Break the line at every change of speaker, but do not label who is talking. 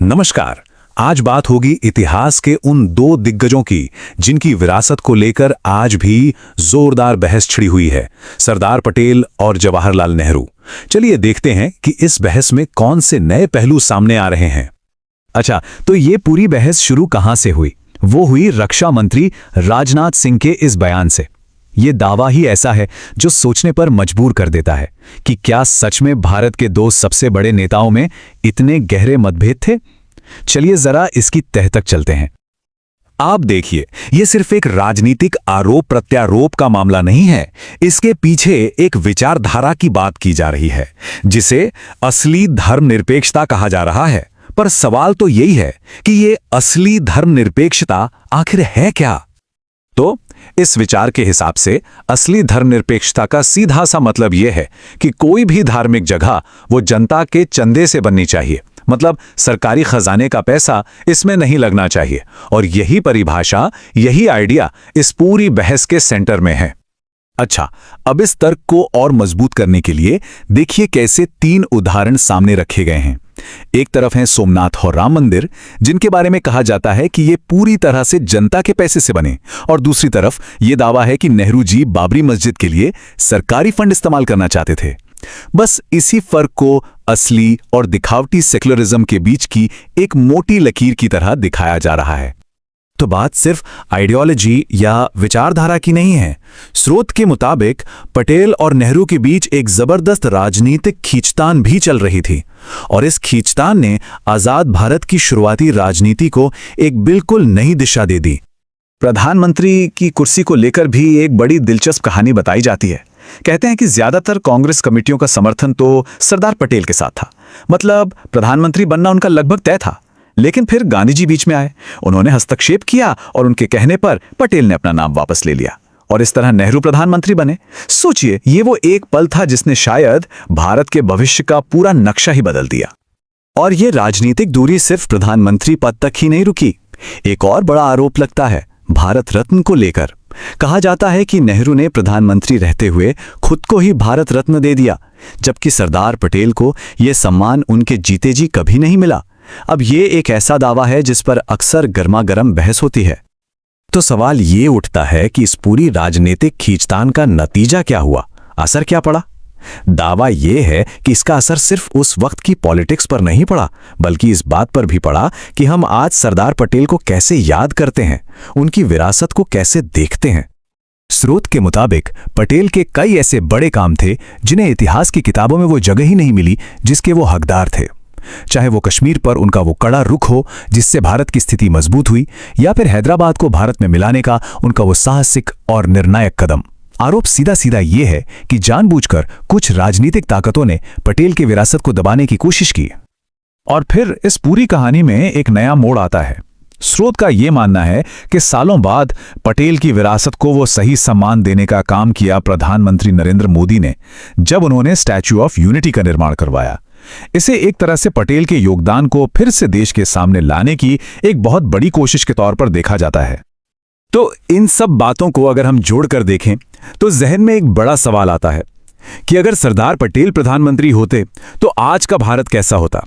नमस्कार। आज बात होगी इतिहास के उन दो दिग्गजों की जिनकी विरासत को लेकर आज भी जोरदार बहस छिड़ी हुई है, सरदार पटेल और जवाहरलाल नेहरू। चलिए देखते हैं कि इस बहस में कौन से नए पहलू सामने आ रहे हैं।
अच्छा, तो ये पूरी बहस शुरू कहां से हुई? वो हुई रक्षा मंत्री राजनाथ सिंह के इस बयान से। ये दावा ही ऐसा है जो सोचने पर मजबूर कर देता है कि क्या सच में भारत के दो सबसे बड़े नेताओं में इतने गहरे मतभेद थे। चलिए जरा इसकी तह तक चलते हैं।
आप देखिए, ये सिर्फ एक राजनीतिक आरोप प्रत्यारोप का मामला नहीं है। इसके पीछे एक विचारधारा की बात की जा रही है जिसे असली धर्मनिरपेक्षता कहा जा रहा है। पर सवाल तो यही है कि ये असली धर्मनिरपेक्षता आखिर है क्या? तो इस विचार के हिसाब से असली धर्मनिरपेक्षता का सीधा सा मतलब यह है कि कोई भी धार्मिक जगह वो जनता के चंदे से बननी चाहिए, मतलब सरकारी खजाने का पैसा इसमें नहीं लगना चाहिए। और यही परिभाषा, यही आइडिया इस पूरी बहस के सेंटर में है। अच्छा, अब इस तर्क को और मजबूत करने के लिए देखिए कैसे तीन उदाहरण सामने रखे गए हैं। एक तरफ है सोमनाथ और राम मंदिर, जिनके बारे में कहा जाता है कि ये पूरी तरह से जनता के पैसे से बने, और दूसरी तरफ ये दावा है कि नेहरू जी बाबरी मस्जिद के लिए सरकारी फंड इस्तेमाल करना चाहते थे। बस इसी फर्क को असली और दिखावटी सेक्युलरिज्म के बीच की एक मोटी लकीर की तरह दिखाया जा रहा है।
तो बात सिर्फ आइडियोलॉजी या विचारधारा की नहीं है। स्रोत के मुताबिक पटेल और नेहरू के बीच एक जबरदस्त राजनीतिक खींचतान भी चल रही थी, और इस खींचतान ने आजाद भारत की शुरुआती राजनीति को एक बिल्कुल नई दिशा दे दी। प्रधानमंत्री की कुर्सी को लेकर भी एक बड़ी दिलचस्प कहानी बताई जाती है। कहते हैं कि ज्यादातर कांग्रेस कमेटियों का समर्थन तो सरदार पटेल के साथ था, मतलब प्रधानमंत्री बनना उनका लगभग तय था। लेकिन फिर गांधी जी बीच में आए, उन्होंने हस्तक्षेप किया और उनके कहने पर पटेल ने अपना नाम वापस ले लिया, और इस तरह नेहरू प्रधानमंत्री बने। सोचिए, ये वो एक पल था जिसने शायद भारत के भविष्य का पूरा नक्शा ही बदल दिया। और ये राजनीतिक दूरी सिर्फ प्रधानमंत्री पद तक ही नहीं रुकी। एक और बड़ा आरोप लगता है भारत रत्न को लेकर। कहा जाता है कि नेहरू ने प्रधानमंत्री रहते हुए खुद को ही भारत रत्न दे दिया, जबकि सरदार पटेल को यह सम्मान उनके जीते जी कभी नहीं मिला। अब ये एक ऐसा दावा है जिस पर अक्सर गर्मागर्म बहस होती है। तो सवाल ये उठता है कि इस पूरी राजनीतिक खींचतान का नतीजा क्या हुआ, असर क्या पड़ा? दावा यह है कि इसका असर सिर्फ उस वक्त की पॉलिटिक्स पर नहीं पड़ा, बल्कि इस बात पर भी पड़ा कि हम आज सरदार पटेल को कैसे याद करते हैं, उनकी विरासत को कैसे देखते हैं। स्रोत के मुताबिक पटेल के कई ऐसे बड़े काम थे जिन्हें इतिहास की किताबों में वो जगह ही नहीं मिली जिसके वो हकदार थे। चाहे वो कश्मीर पर उनका वो कड़ा रुख हो जिससे भारत की स्थिति मजबूत हुई, या फिर हैदराबाद को भारत में मिलाने का उनका वो साहसिक और निर्णायक कदम। आरोप सीधा सीधा ये है कि जानबूझकर कुछ राजनीतिक ताकतों ने पटेल की विरासत को दबाने की कोशिश की। और फिर इस पूरी कहानी में एक नया मोड़ आता है। स्रोत का ये मानना है कि सालों बाद पटेल की विरासत को वो सही सम्मान देने का काम किया प्रधानमंत्री नरेंद्र मोदी ने, जब उन्होंने स्टैच्यू ऑफ यूनिटी का निर्माण करवाया। इसे एक तरह से पटेल के योगदान को फिर से देश के सामने लाने की एक बहुत बड़ी कोशिश के तौर पर देखा जाता है। तो इन सब बातों को अगर हम जोड़कर देखें तो जहन में एक बड़ा सवाल आता है कि अगर सरदार पटेल प्रधानमंत्री होते तो आज का भारत कैसा होता।